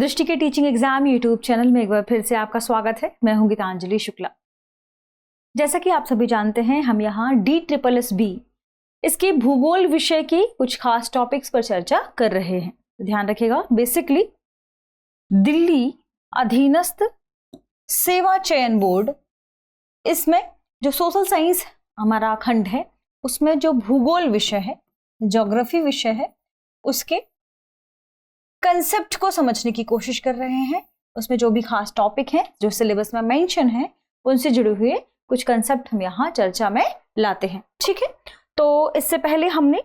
दृष्टि के teaching exam YouTube channel में एक बार फिर से आपका स्वागत है। मैं हूं गीतांजलि शुक्ला। जैसा कि आप सभी जानते हैं, हम यहाँ DSSB इसके भूगोल विषय की कुछ खास टॉपिक्स पर चर्चा कर रहे हैं। तो ध्यान रखिएगा, बेसिकली दिल्ली अधीनस्थ सेवा चयन बोर्ड, इसमें जो सोशल साइंस हमारा खंड है उसमें जो भूगोल विषय है, ज्योग्राफी विषय है, उसके कंसेप्ट को समझने की कोशिश कर रहे हैं। उसमें जो भी खास टॉपिक हैं जो सिलेबस में मेंशन है उनसे जुड़े हुए कुछ कंसेप्ट हम यहाँ चर्चा में लाते हैं। ठीक है, तो इससे पहले हमने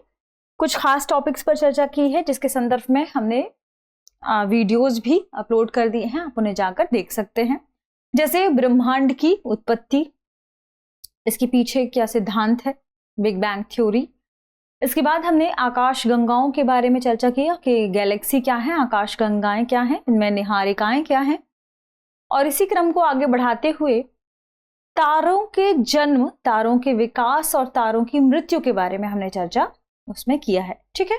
कुछ खास टॉपिक्स पर चर्चा की है जिसके संदर्भ में हमने वीडियोस भी अपलोड कर दिए हैं, आप उन्हें जाकर देख सकते हैं। जैसे ब्रह्मांड की उत्पत्ति, इसके पीछे क्या सिद्धांत है, बिग बैंग थ्योरी। इसके बाद हमने आकाश गंगाओं के बारे में चर्चा किया कि गैलेक्सी क्या है, आकाश गंगाएं क्या हैं, इनमें निहारिकाएं क्या हैं। और इसी क्रम को आगे बढ़ाते हुए तारों के जन्म, तारों के विकास और तारों की मृत्यु के बारे में हमने चर्चा उसमें किया है। ठीक है,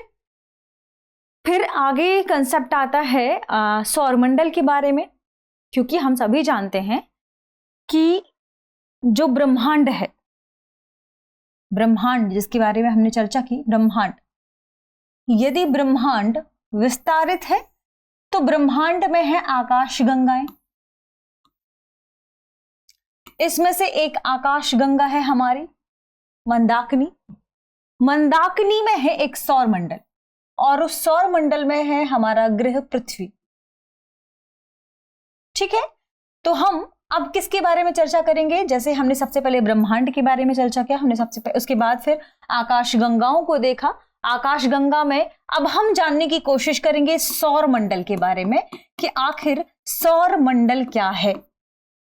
फिर आगे कंसेप्ट आता है सौरमंडल के बारे में, क्योंकि हम सभी जानते हैं कि जो ब्रह्मांड है, ब्रह्मांड जिसके बारे में हमने चर्चा की, ब्रह्मांड, यदि ब्रह्मांड विस्तारित है तो ब्रह्मांड में है आकाश गंगाएं। इसमें से एक आकाश गंगा है हमारी मंदाकिनी। मंदाकिनी में है एक सौर मंडल और उस सौर मंडल में है हमारा ग्रह पृथ्वी। ठीक है, तो हम अब किसके बारे में चर्चा करेंगे? जैसे हमने सबसे पहले ब्रह्मांड के बारे में चर्चा किया, हमने सबसे पहले, उसके बाद फिर आकाश गंगाओं को देखा। आकाश गंगा में अब हम जानने की कोशिश करेंगे सौर मंडल के बारे में कि आखिर सौर मंडल क्या है।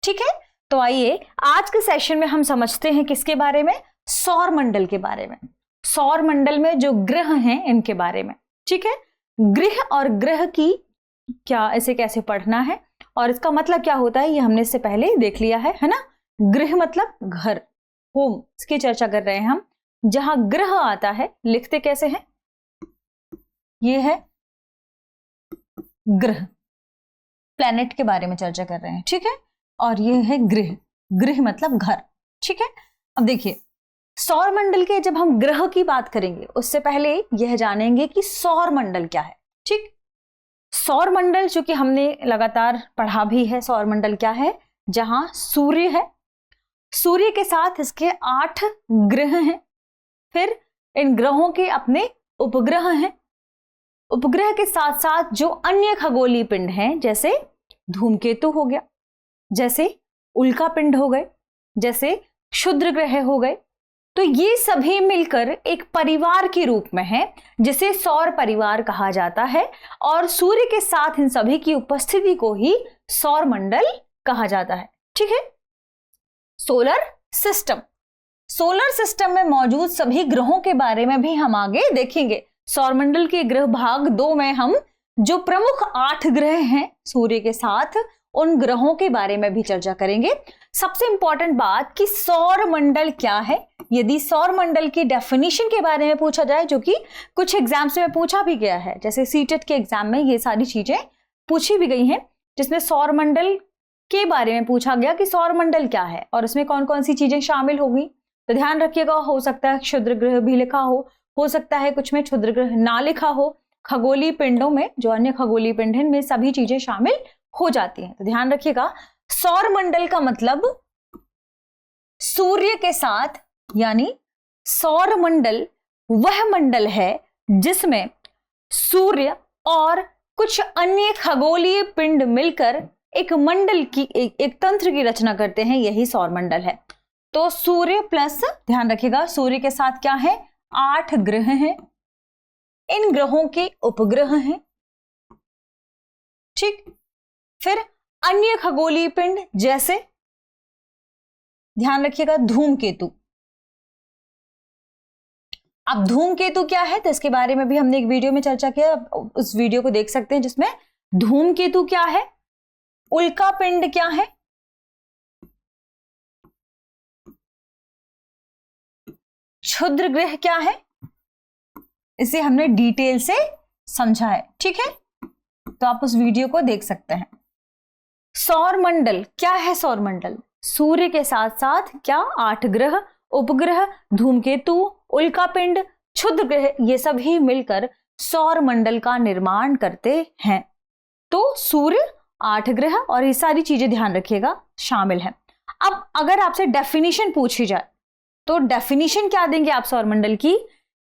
ठीक है, तो आइए आज के सेशन में हम समझते हैं किसके बारे में, सौर मंडल के बारे में, सौर मंडल में जो ग्रह हैं इनके बारे में। ठीक है, ग्रह और ग्रह की क्या, इसे कैसे पढ़ना है और इसका मतलब क्या होता है, ये हमने इससे पहले देख लिया है ना। गृह मतलब घर, होम, इसकी चर्चा कर रहे हैं हम। जहां ग्रह आता है लिखते कैसे हैं, ये है ग्रह, प्लैनेट के बारे में चर्चा कर रहे हैं। ठीक है, और ये है गृह, गृह मतलब घर। ठीक है, अब देखिए सौर मंडल के जब हम ग्रह की बात करेंगे उससे पहले यह जानेंगे कि सौर मंडल क्या है। ठीक, सौर मंडल चूंकि हमने लगातार पढ़ा भी है, सौर मंडल क्या है, जहां सूर्य है, सूर्य के साथ इसके 8 ग्रह हैं, फिर इन ग्रहों के अपने उपग्रह हैं, उपग्रह के साथ साथ जो अन्य खगोलीय पिंड हैं, जैसे धूमकेतु हो गया, जैसे उल्का पिंड हो गए, जैसे क्षुद्र ग्रह हो गए। तो ये सभी मिलकर एक परिवार के रूप में है जिसे सौर परिवार कहा जाता है और सूर्य के साथ इन सभी की उपस्थिति को ही सौर मंडल कहा जाता है। ठीक है, सोलर सिस्टम, सोलर सिस्टम में मौजूद सभी ग्रहों के बारे में भी हम आगे देखेंगे। सौर मंडल के ग्रह भाग 2 में हम जो प्रमुख 8 ग्रह हैं सूर्य के साथ, उन ग्रहों के बारे में भी चर्चा करेंगे। सबसे इंपॉर्टेंट बात कि सौर मंडल क्या है, यदि सौर मंडल की डेफिनेशन के बारे में पूछा जाए, जो कि कुछ एग्जाम्स में पूछा भी गया है, जैसे सीटेट के एग्जाम में ये सारी चीजें पूछी भी गई हैं, जिसमें सौर मंडल के बारे में पूछा गया कि सौर मंडल क्या है और उसमें कौन कौन सी चीजें शामिल होगी। तो ध्यान रखिएगा, हो सकता है क्षुद्र ग्रह भी लिखा हो सकता है कुछ में क्षुद्र ग्रह ना लिखा हो। खगोलीय पिंडों में जो अन्य खगोलीय पिंड हैं इनमें सभी चीजें शामिल हो जाती हैं। तो ध्यान रखिएगा, सौर मंडल का मतलब सूर्य के साथ, यानी सौर मंडल वह मंडल है जिसमें सूर्य और कुछ अन्य खगोलीय पिंड मिलकर एक मंडल की, एक तंत्र की रचना करते हैं, यही सौर मंडल है। तो सूर्य प्लस, ध्यान रखिएगा, सूर्य के साथ क्या है, 8 ग्रह हैं, इन ग्रहों के उपग्रह हैं। ठीक, फिर अन्य खगोलीय पिंड जैसे, ध्यान रखिएगा, धूमकेतु। अब धूमकेतु क्या है तो इसके बारे में भी हमने एक वीडियो में चर्चा किया, उस वीडियो को देख सकते हैं जिसमें धूमकेतु क्या है, उल्का पिंड क्या है, क्षुद्र ग्रह क्या है, इसे हमने डिटेल से समझा है। ठीक है, तो आप उस वीडियो को देख सकते हैं। सौर मंडल क्या है? सौर मंडल सूर्य के साथ साथ क्या 8 ग्रह, उपग्रह, धूमकेतु, उल्कापिंड, क्षुद्र ग्रह, ये सभी मिलकर सौर मंडल का निर्माण करते हैं। तो सूर्य, 8 ग्रह और ये सारी चीजें ध्यान रखिएगा शामिल है। अब अगर आपसे डेफिनेशन पूछी जाए तो डेफिनेशन क्या देंगे आप सौर मंडल की?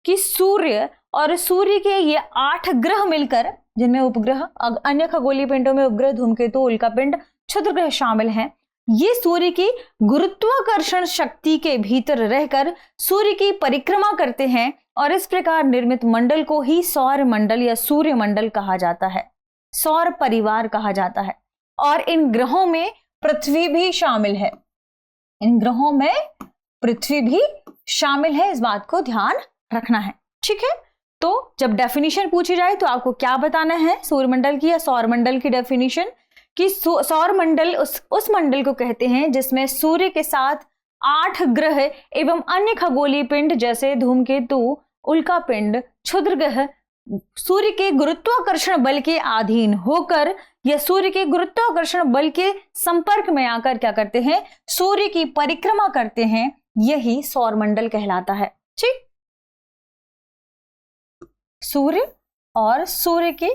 कि सूर्य और सूर्य के ये 8 ग्रह मिलकर, जिनमें उपग्रह, अन्य खगोलीय पिंडों में उपग्रह, धूमकेतु, उल्कापिंड, क्षुद्र ग्रह शामिल हैं, ये सूर्य की गुरुत्वाकर्षण शक्ति के भीतर रहकर सूर्य की परिक्रमा करते हैं और इस प्रकार निर्मित मंडल को ही सौर मंडल या सूर्य मंडल कहा जाता है, सौर परिवार कहा जाता है। और इन ग्रहों में पृथ्वी भी शामिल है, इन ग्रहों में पृथ्वी भी शामिल है, इस बात को ध्यान रखना है। ठीक है, तो जब डेफिनेशन पूछी जाए तो आपको क्या बताना है सूर्यमंडल की या सौर मंडल की डेफिनेशन? कि सौर मंडल उस मंडल को कहते हैं जिसमें सूर्य के साथ 8 ग्रह एवं अन्य खगोलीय पिंड जैसे धूमकेतु, उल्कापिंड, क्षुद्र ग्रह सूर्य के गुरुत्वाकर्षण बल के अधीन होकर या सूर्य के गुरुत्वाकर्षण बल के संपर्क में आकर क्या करते हैं? सूर्य की परिक्रमा करते हैं, यही सौर मंडल कहलाता है। ठीक, सूर्य और सूर्य के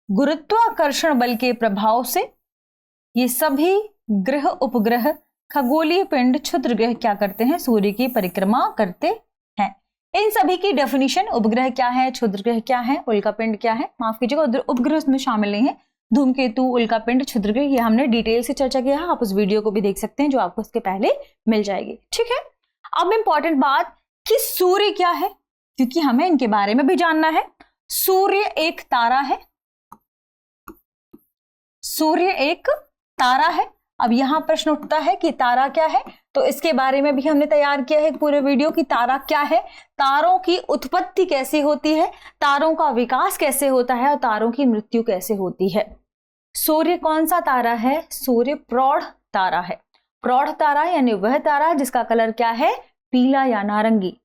गुरुत्वाकर्षण बल के प्रभाव से ये सभी ग्रह, उपग्रह, खगोलीय पिंड, क्षुद्र ग्रह क्या करते हैं? सूर्य की परिक्रमा करते हैं। इन सभी की डेफिनेशन, उपग्रह क्या है, क्षुद्र ग्रह क्या है, उल्कापिंड क्या है, माफ कीजिएगा उपग्रह इसमें शामिल नहीं है, धूमकेतु, उल्कापिंड, क्षुद्र ग्रह, ये हमने डिटेल से चर्चा किया है, आप उस वीडियो को भी देख सकते हैं जो आपको इसके पहले मिल जाएगी। ठीक है, अब इंपॉर्टेंट बात कि सूर्य क्या है, क्योंकि हमें इनके बारे में भी जानना है। सूर्य एक तारा है, सूर्य एक तारा है। अब यहां प्रश्न उठता है कि तारा क्या है, तो इसके बारे में भी हमने तैयार किया है एक पूरे वीडियो कि तारा क्या है, तारों की उत्पत्ति कैसे होती है, तारों का विकास कैसे होता है और तारों की मृत्यु कैसे होती है। सूर्य कौन सा तारा है? सूर्य प्रौढ़ तारा है। प्रौढ़ तारा यानी वह तारा जिसका कलर क्या है? पीला या नारंगी,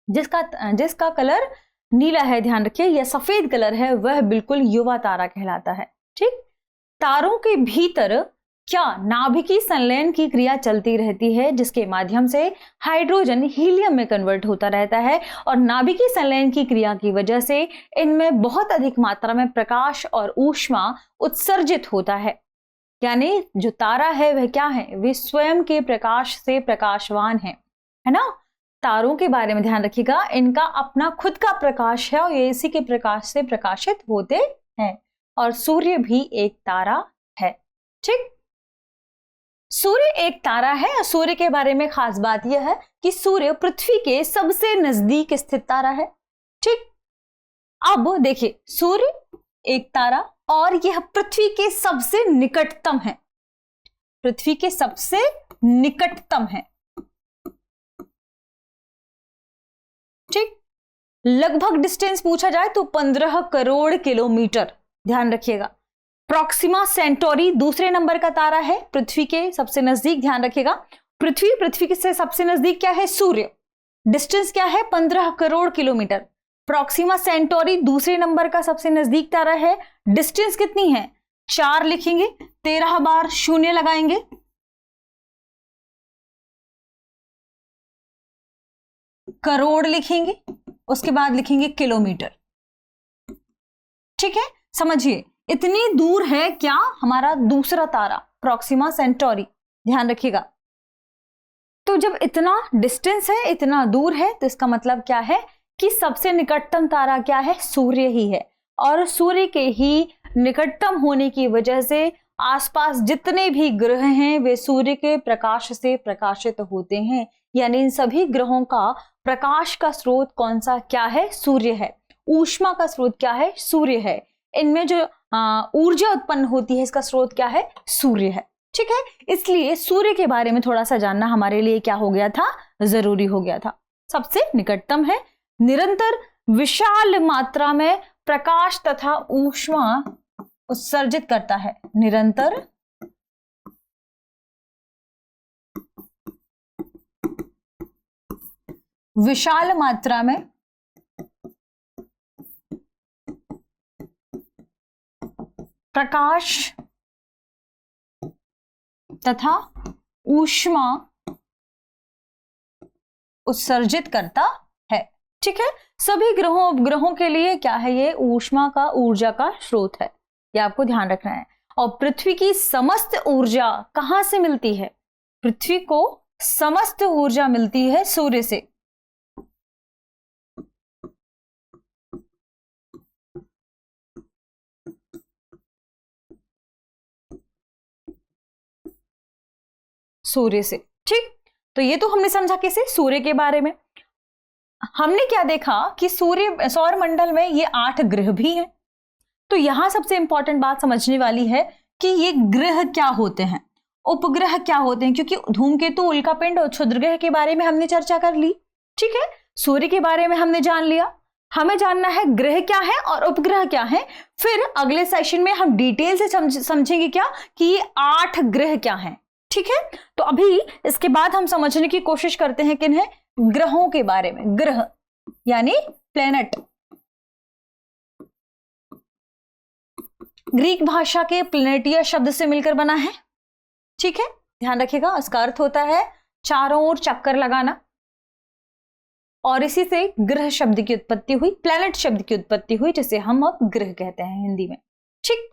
जिसका कलर नीला है, ध्यान रखिए, या सफेद कलर है, वह बिल्कुल युवा तारा कहलाता है। ठीक, तारों के भीतर क्या नाभिकीय संलयन की क्रिया चलती रहती है, जिसके माध्यम से हाइड्रोजन हीलियम में कन्वर्ट होता रहता है और नाभिकीय संलयन की क्रिया की वजह से इनमें बहुत अधिक मात्रा में प्रकाश और ऊष्मा उत्सर्जित होता है। यानी जो तारा है वह क्या है? वे स्वयं के प्रकाश से प्रकाशवान है ना। तारों के बारे में ध्यान रखिएगा, इनका अपना खुद का प्रकाश है और ये इसी के प्रकाश से प्रकाशित होते हैं। और सूर्य भी एक तारा है। ठीक, सूर्य एक तारा है और सूर्य के बारे में खास बात यह है कि सूर्य पृथ्वी के सबसे नजदीक स्थित तारा है। ठीक, अब देखिए, सूर्य एक तारा और यह पृथ्वी के सबसे निकटतम है, पृथ्वी के सबसे निकटतम है। ठीक, लगभग डिस्टेंस पूछा जाए तो 15 करोड़ किलोमीटर, ध्यान रखिएगा। प्रॉक्सिमा सेंटोरी दूसरे नंबर का तारा है, पृथ्वी के सबसे नजदीक, ध्यान रखिएगा। पृथ्वी के से सबसे नजदीक क्या है? सूर्य। डिस्टेंस क्या है? 15 करोड़ किलोमीटर। प्रॉक्सिमा सेंटोरी दूसरे नंबर का सबसे नजदीक तारा है, डिस्टेंस कितनी है? 4 लिखेंगे, 13 बार 0 लगाएंगे, करोड़ लिखेंगे, उसके बाद लिखेंगे किलोमीटर। ठीक है, समझिए इतनी दूर है क्या हमारा दूसरा तारा प्रॉक्सिमा सेंटोरी, ध्यान रखिएगा। तो जब इतना डिस्टेंस है, इतना दूर है, तो इसका मतलब क्या है कि सबसे निकटतम तारा क्या है? सूर्य ही है। और सूर्य के ही निकटतम होने की वजह से आसपास जितने भी ग्रह हैं वे सूर्य के प्रकाश से प्रकाशित होते हैं। यानी इन सभी ग्रहों का प्रकाश का स्रोत कौन सा क्या है? सूर्य है। ऊष्मा का स्रोत क्या है? सूर्य है। इनमें जो ऊर्जा उत्पन्न होती है इसका स्रोत क्या है? सूर्य है। ठीक है, इसलिए सूर्य के बारे में थोड़ा सा जानना हमारे लिए क्या हो गया था? जरूरी हो गया था। सबसे निकटतम है, निरंतर विशाल मात्रा में प्रकाश तथा ऊष्मा उत्सर्जित करता है, निरंतर विशाल मात्रा में प्रकाश तथा ऊष्मा उत्सर्जित करता है। ठीक है, सभी ग्रहों के लिए क्या है, ये ऊष्मा का, ऊर्जा का स्रोत है, ये आपको ध्यान रखना है। और पृथ्वी की समस्त ऊर्जा कहां से मिलती है? पृथ्वी को समस्त ऊर्जा मिलती है सूर्य से। सूर्य से। ठीक, तो ये तो हमने समझा कैसे, सूर्य के बारे में। हमने क्या देखा कि सौर मंडल में ये 8 ग्रह भी हैं। तो यहां सबसे इंपॉर्टेंट बात समझने वाली है कि ये ग्रह क्या होते हैं, उपग्रह क्या होते हैं, क्योंकि धूमकेतु, उल्कापिंड और क्षुद्रग्रह के बारे में हमने चर्चा कर ली। ठीक है, सूर्य के बारे में हमने जान लिया, हमें जानना है ग्रह क्या है और उपग्रह क्या है। फिर अगले सेशन में हम डिटेल से समझेंगे क्या कि ये 8 ग्रह क्या हैं। ठीक है, तो अभी इसके बाद हम समझने की कोशिश करते हैं किन्हें, ग्रहों के बारे में। ग्रह यानी प्लेनेट, ग्रीक भाषा के प्लेनेटिया शब्द से मिलकर बना है। ठीक है, ध्यान रखिएगा, इसका अर्थ होता है चारों ओर चक्कर लगाना, और इसी से ग्रह शब्द की उत्पत्ति हुई, प्लेनेट शब्द की उत्पत्ति हुई, जिसे हम अब ग्रह कहते हैं हिंदी में। ठीक,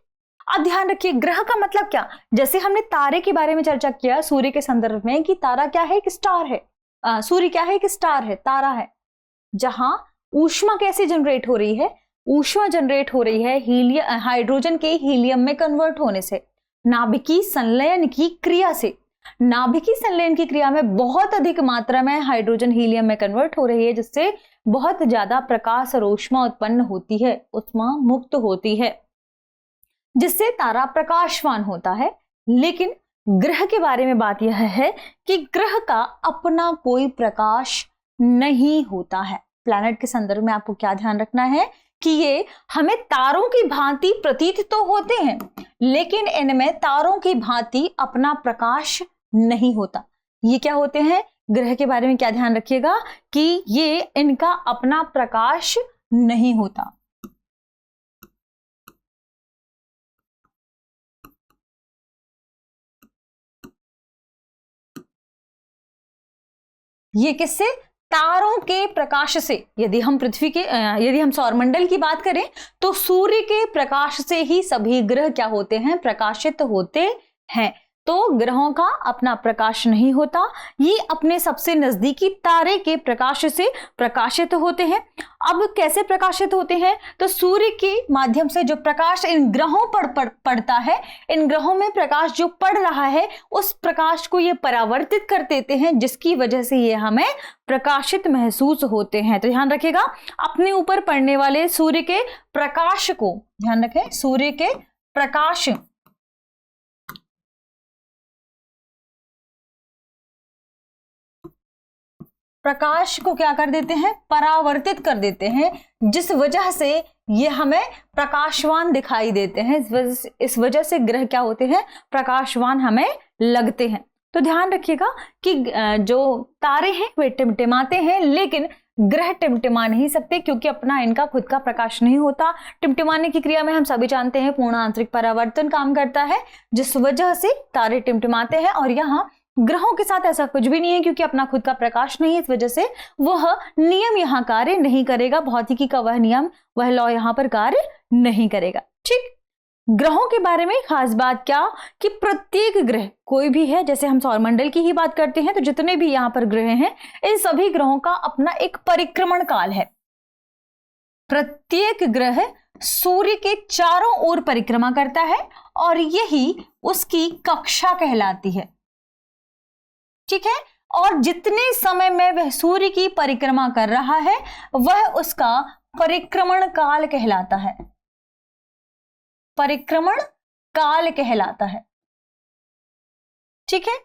अब ध्यान रखिए, ग्रह का मतलब क्या, जैसे हमने तारे के बारे में चर्चा किया सूर्य के संदर्भ में कि तारा क्या है, एक स्टार है, सूर्य क्या है, एक स्टार है, तारा है। जहां ऊष्मा कैसे जनरेट हो रही है, ऊष्मा जनरेट हो रही है हाइड्रोजन के हीलियम में कन्वर्ट होने से, नाभिकीय संलयन की क्रिया से। नाभिकीय संलयन की क्रिया में बहुत अधिक मात्रा में हाइड्रोजन हीलियम में कन्वर्ट हो रही है, जिससे बहुत ज्यादा प्रकाश और ऊष्मा उत्पन्न होती है, ऊष्मा मुक्त होती है, जिससे तारा प्रकाशवान होता है। लेकिन ग्रह के बारे में बात यह है कि ग्रह का अपना कोई प्रकाश नहीं होता है। प्लैनेट के संदर्भ में आपको क्या ध्यान रखना है कि ये हमें तारों की भांति प्रतीत तो होते हैं, लेकिन इनमें तारों की भांति अपना प्रकाश नहीं होता। ये क्या होते हैं, ग्रह के बारे में क्या ध्यान रखिएगा कि ये इनका अपना प्रकाश नहीं होता। ये किससे, तारों के प्रकाश से। यदि हम सौरमंडल की बात करें तो सूर्य के प्रकाश से ही सभी ग्रह क्या होते हैं, प्रकाशित होते हैं। तो ग्रहों का अपना प्रकाश नहीं होता, ये अपने सबसे नजदीकी तारे के प्रकाश से प्रकाशित होते हैं। अब कैसे प्रकाशित होते हैं, तो सूर्य के माध्यम से जो प्रकाश इन ग्रहों पर पड़ता है, इन ग्रहों में प्रकाश जो पड़ रहा है उस प्रकाश को ये परावर्तित कर देते हैं, जिसकी वजह से ये हमें प्रकाशित महसूस होते हैं। तो ध्यान रखिएगा, अपने ऊपर पड़ने वाले सूर्य के प्रकाश को ध्यान रखें, सूर्य के प्रकाश को क्या कर देते हैं, परावर्तित कर देते हैं, जिस वजह से ये हमें प्रकाशवान दिखाई देते हैं। इस वजह से ग्रह क्या होते हैं, प्रकाशवान हमें लगते हैं। तो ध्यान रखिएगा कि जो तारे हैं वे टिमटिमाते हैं, लेकिन ग्रह टिमटिमा नहीं सकते, क्योंकि अपना इनका खुद का प्रकाश नहीं होता। टिमटिमाने की क्रिया में हम सभी जानते हैं पूर्ण आंतरिक परावर्तन काम करता है, जिस वजह से तारे टिमटिमाते हैं। और यहाँ ग्रहों के साथ ऐसा कुछ भी नहीं है, क्योंकि अपना खुद का प्रकाश नहीं है, इस वजह से वह नियम यहाँ कार्य नहीं करेगा, भौतिकी का वह नियम, वह लॉ यहाँ पर कार्य नहीं करेगा। ठीक, ग्रहों के बारे में खास बात क्या कि प्रत्येक ग्रह कोई भी है, जैसे हम सौरमंडल की ही बात करते हैं तो जितने भी यहाँ पर ग्रह हैं, इन सभी ग्रहों का अपना एक परिक्रमण काल है। प्रत्येक ग्रह सूर्य के चारों ओर परिक्रमा करता है और यही उसकी कक्षा कहलाती है। ठीक है, और जितने समय में वह सूर्य की परिक्रमा कर रहा है वह उसका परिक्रमण काल कहलाता है, परिक्रमण काल कहलाता है। ठीक है,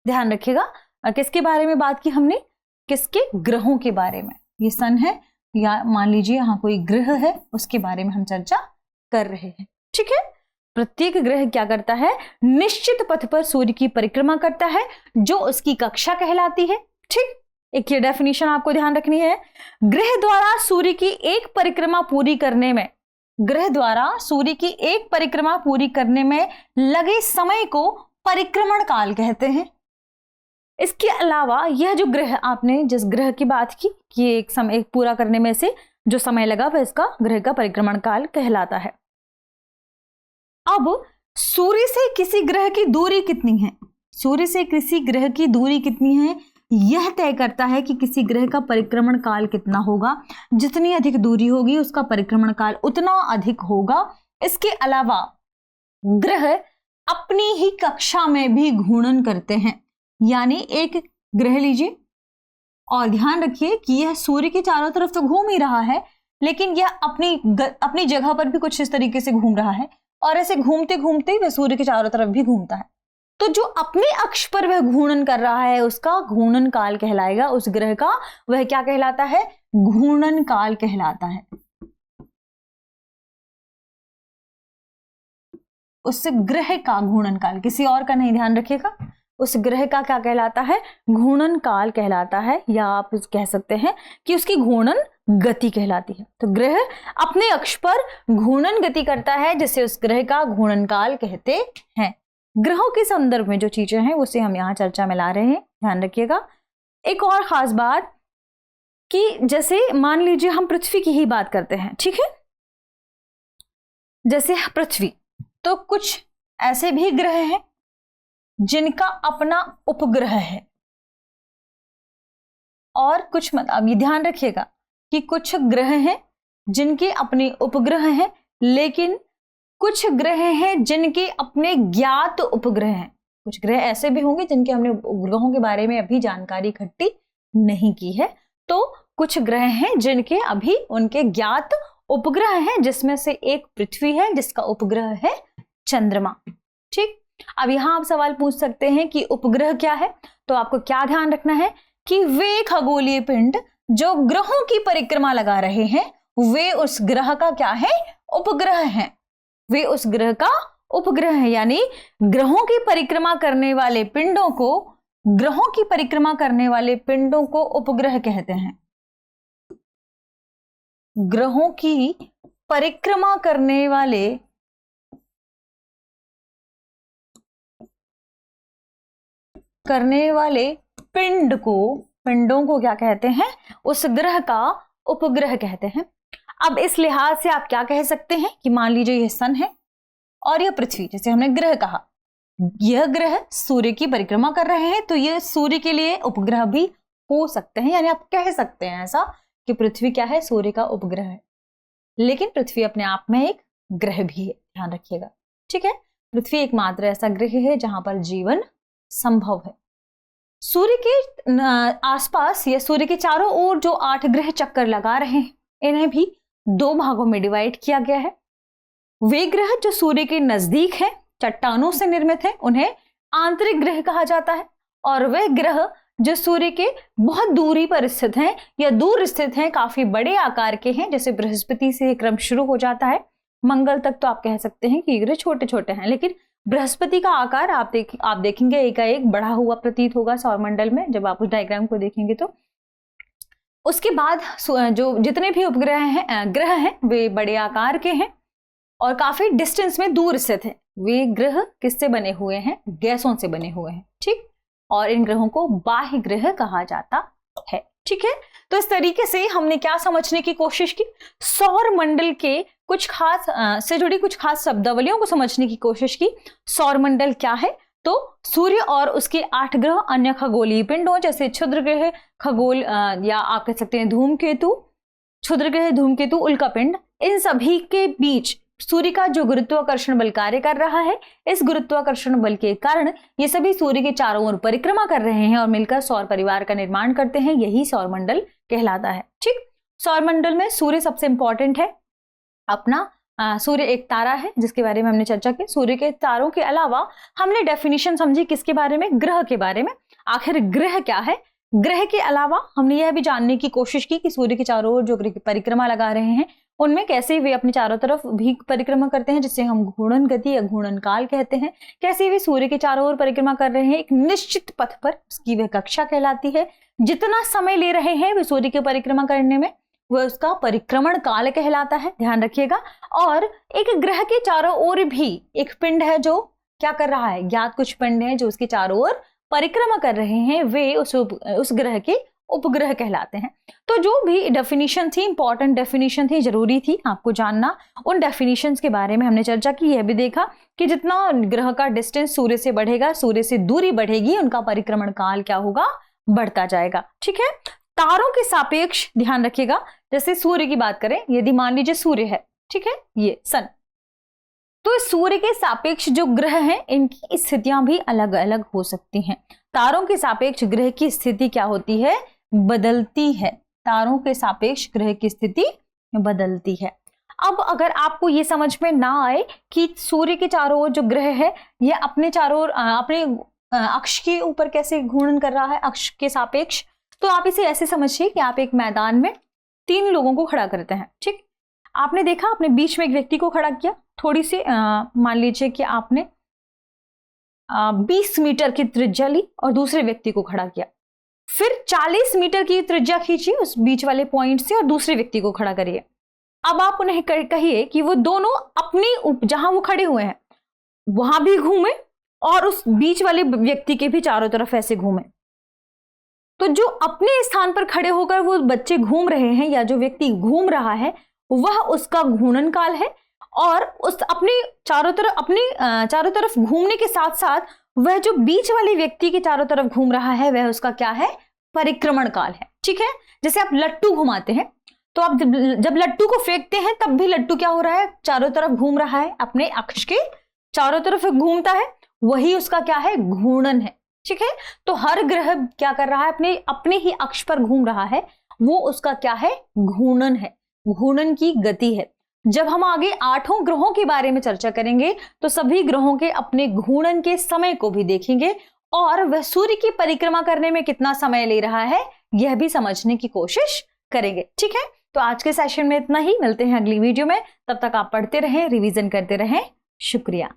ध्यान रखिएगा, किसके बारे में बात की हमने, किसके, ग्रहों के बारे में। ये सन है, या मान लीजिए यहाँ कोई ग्रह है, उसके बारे में हम चर्चा कर रहे हैं। ठीक है, प्रत्येक ग्रह क्या करता है, निश्चित पथ पर सूर्य की परिक्रमा करता है, जो उसकी कक्षा कहलाती है। ठीक, एक ये डेफिनेशन आपको ध्यान रखनी है, ग्रह द्वारा सूर्य की एक परिक्रमा पूरी करने में ग्रह द्वारा सूर्य की एक परिक्रमा पूरी करने में लगे समय को परिक्रमण काल कहते हैं। इसके अलावा यह जो ग्रह, आपने जिस ग्रह की बात की कि एक समय पूरा करने में से जो समय लगा वह इसका ग्रह का परिक्रमण काल कहलाता है। अब सूर्य से किसी ग्रह की दूरी कितनी है, सूर्य से किसी ग्रह की दूरी कितनी है, यह तय करता है कि किसी ग्रह का परिक्रमण काल कितना होगा। जितनी अधिक दूरी होगी उसका परिक्रमण काल उतना अधिक होगा। इसके अलावा ग्रह अपनी ही कक्षा में भी घूर्णन करते हैं, यानी एक ग्रह लीजिए और ध्यान रखिए कि यह सूर्य के चारों तरफ तो घूम ही रहा है, लेकिन यह अपनी जगह पर भी कुछ इस तरीके से घूम रहा है और ऐसे घूमते घूमते वह सूर्य के चारों तरफ भी घूमता है। तो जो अपने अक्ष पर वह घूर्णन कर रहा है उसका घूर्णन काल कहलाएगा, उस ग्रह का वह क्या कहलाता है, घूर्णन काल कहलाता है। उस ग्रह का घूर्णन काल, किसी और का नहीं, ध्यान रखिएगा। उस ग्रह का क्या कहलाता है, घूर्णन काल कहलाता है, या आप कह सकते हैं कि उसकी घूर्णन गति कहलाती है। तो ग्रह अपने अक्ष पर घूर्णन गति करता है जिसे उस ग्रह का घूर्णन काल कहते हैं। ग्रहों के संदर्भ में जो चीजें हैं उसे हम यहाँ चर्चा में ला रहे हैं, ध्यान रखिएगा। एक और खास बात कि जैसे मान लीजिए हम पृथ्वी की ही बात करते हैं, ठीक है, जैसे पृथ्वी, तो कुछ ऐसे भी ग्रह हैं जिनका अपना उपग्रह है, और कुछ अब ये ध्यान रखिएगा कि कुछ ग्रह हैं जिनके अपने उपग्रह हैं, लेकिन कुछ ग्रह हैं जिनके अपने ज्ञात उपग्रह हैं। कुछ ग्रह ऐसे भी होंगे जिनके हमने उपग्रहों के बारे में अभी जानकारी इकट्ठी नहीं की है। तो कुछ ग्रह हैं जिनके अभी उनके ज्ञात उपग्रह हैं, जिसमें से एक पृथ्वी है जिसका उपग्रह है चंद्रमा। ठीक, अब यहां आप सवाल पूछ सकते हैं कि उपग्रह क्या है, तो आपको क्या ध्यान रखना है कि वे खगोलीय पिंड जो ग्रहों की परिक्रमा लगा रहे हैं वे उस ग्रह का क्या है, उपग्रह है। वे उस ग्रह का उपग्रह है, यानी ग्रहों की परिक्रमा करने वाले पिंडों को, ग्रहों की परिक्रमा करने वाले पिंडों को उपग्रह कहते हैं। ग्रहों की परिक्रमा करने वाले पिंडों को क्या कहते हैं, उस ग्रह का उपग्रह कहते हैं। अब इस लिहाज से आप क्या कह सकते हैं कि मान लीजिए यह सन है और यह पृथ्वी, जैसे हमने ग्रह कहा, यह ग्रह सूर्य की परिक्रमा कर रहे हैं, तो यह सूर्य के लिए उपग्रह भी हो सकते हैं, यानी आप कह सकते हैं ऐसा कि पृथ्वी क्या है, सूर्य का उपग्रह है। लेकिन पृथ्वी अपने आप में एक ग्रह भी है, ध्यान रखिएगा। ठीक है, पृथ्वी एकमात्र ऐसा ग्रह है जहां पर जीवन संभव है। सूर्य के आसपास या सूर्य के चारों ओर जो 8 ग्रह चक्कर लगा रहे हैं, इन्हें भी 2 भागों में डिवाइड किया गया है। वे ग्रह जो सूर्य के नजदीक हैं, चट्टानों से निर्मित हैं, उन्हें आंतरिक ग्रह कहा जाता है, और वे ग्रह जो सूर्य के बहुत दूरी पर स्थित हैं या दूर स्थित हैं, काफी बड़े आकार के हैं, जैसे बृहस्पति से क्रम शुरू हो जाता है, मंगल तक तो आप कह सकते हैं कि ग्रह छोटे छोटे हैं, लेकिन बृहस्पति का आकार आप देखेंगे एकाएक बढ़ा हुआ प्रतीत होगा सौरमंडल में, जब आप उस डायग्राम को देखेंगे तो। उसके बाद जो जितने भी उपग्रह हैं, ग्रह हैं, वे बड़े आकार के हैं और काफी डिस्टेंस में दूर स्थित हैं। वे ग्रह किससे बने हुए हैं, गैसों से बने हुए हैं। ठीक, और इन ग्रहों को बाह्य ग्रह कहा जाता है। ठीक है, तो इस तरीके से हमने क्या समझने की कोशिश की, सौर मंडल के कुछ खास से जुड़ी कुछ खास शब्दावलियों को समझने की कोशिश की। सौर मंडल क्या है, तो सूर्य और उसके 8 ग्रह, अन्य खगोलीय पिंडों जैसे क्षुद्र ग्रह, खगोल या आप कह सकते हैं धूमकेतु, क्षुद्र ग्रह, धूमकेतु, उल्कापिंड, इन सभी के बीच सूर्य का जो गुरुत्वाकर्षण बल कार्य कर रहा है, इस गुरुत्वाकर्षण बल के कारण ये सभी सूर्य के चारों ओर परिक्रमा कर रहे हैं और मिलकर सौर परिवार का निर्माण करते हैं। यही सौरमंडल कहलाता है। ठीक, सौरमंडल में सूर्य सबसे इंपॉर्टेंट है। अपना सूर्य एक तारा है जिसके बारे में हमने चर्चा की। सूर्य के तारों के अलावा हमने डेफिनेशन समझी किसके बारे में, ग्रह के बारे में। आखिर ग्रह क्या है, ग्रह के अलावा हमने यह भी जानने की कोशिश की कि सूर्य के चारों ओर जो परिक्रमा लगा रहे हैं उनमें कैसे वे अपने चारों तरफ भी परिक्रमा करते हैं, जिसे हम घूर्णन गति या घूर्णन काल कहते हैं। कैसे वे सूर्य के चारों ओर परिक्रमा कर रहे हैं एक निश्चित पथ पर, उसकी वह कक्षा कहलाती है। जितना समय ले रहे हैं वे सूर्य की परिक्रमा करने में, वह उसका परिक्रमण काल कहलाता है, ध्यान रखिएगा। और एक ग्रह के चारों ओर भी एक पिंड है जो क्या कर रहा है, ज्ञात कुछ पिंड हैं जो उसके चारों ओर परिक्रमा कर रहे हैं, वे उस ग्रह के उपग्रह कहलाते हैं। तो जो भी डेफिनेशन थी, इंपॉर्टेंट डेफिनेशन थी, जरूरी थी आपको जानना, उन डेफिनेशंस के बारे में हमने चर्चा की। यह भी देखा कि जितना ग्रह का डिस्टेंस सूर्य से बढ़ेगा, सूर्य से दूरी बढ़ेगी, उनका परिक्रमण काल क्या होगा, बढ़ता जाएगा। ठीक है, तारों के सापेक्ष ध्यान रखिएगा, जैसे सूर्य की बात करें, यदि मान लीजिए सूर्य है, ठीक है, ये सन, तो सूर्य के सापेक्ष जो ग्रह हैं इनकी स्थितियां भी अलग अलग हो सकती हैं। तारों के सापेक्ष ग्रह की स्थिति क्या होती है, बदलती है। तारों के सापेक्ष ग्रह की स्थिति बदलती है। अब अगर आपको ये समझ में ना आए कि सूर्य के चारों ओर जो ग्रह है ये अपने चारों ओर अपने अक्ष के ऊपर कैसे घूर्णन कर रहा है, अक्ष के सापेक्ष, तो आप इसे ऐसे समझिए कि आप एक मैदान में 3 लोगों को खड़ा करते हैं। ठीक, आपने देखा, आपने बीच में एक व्यक्ति को खड़ा किया, थोड़ी सी मान लीजिए कि आपने 20 मीटर की त्रिज्या ली और दूसरे व्यक्ति को खड़ा किया, फिर 40 मीटर की त्रिज्या खींची उस बीच वाले पॉइंट से और दूसरे व्यक्ति को खड़ा करिए। अब आप उन्हें कहिए कि वो दोनों अपनी जहां वो खड़े हुए हैं वहां भी घूमे और उस बीच वाले व्यक्ति के भी चारों तरफ ऐसे घूमे। तो जो अपने स्थान पर खड़े होकर वो बच्चे घूम रहे हैं या जो व्यक्ति घूम रहा है वह उसका घूर्णन काल है, और उस अपने चारों तरफ घूमने के साथ साथ वह जो बीच वाले व्यक्ति के चारों तरफ घूम रहा है वह उसका क्या है, परिक्रमण काल है। ठीक है, जैसे आप लट्टू घुमाते हैं तो आप जब लट्टू को फेंकते हैं तब भी लट्टू क्या हो रहा है, चारों तरफ घूम रहा है, अपने अक्ष के चारों तरफ घूमता है, वही उसका क्या है, घूर्णन है। ठीक है, तो हर ग्रह क्या कर रहा है, अपने ही अक्ष पर घूम रहा है, वो उसका क्या है, घूर्णन है, घूर्णन की गति है। जब हम आगे 8 ग्रहों के बारे में चर्चा करेंगे तो सभी ग्रहों के अपने घूर्णन के समय को भी देखेंगे और वह सूर्य की परिक्रमा करने में कितना समय ले रहा है यह भी समझने की कोशिश करेंगे। ठीक है, तो आज के सेशन में इतना ही, मिलते हैं अगली वीडियो में, तब तक आप पढ़ते रहें, रिवीजन करते रहें। शुक्रिया।